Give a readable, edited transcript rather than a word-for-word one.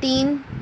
3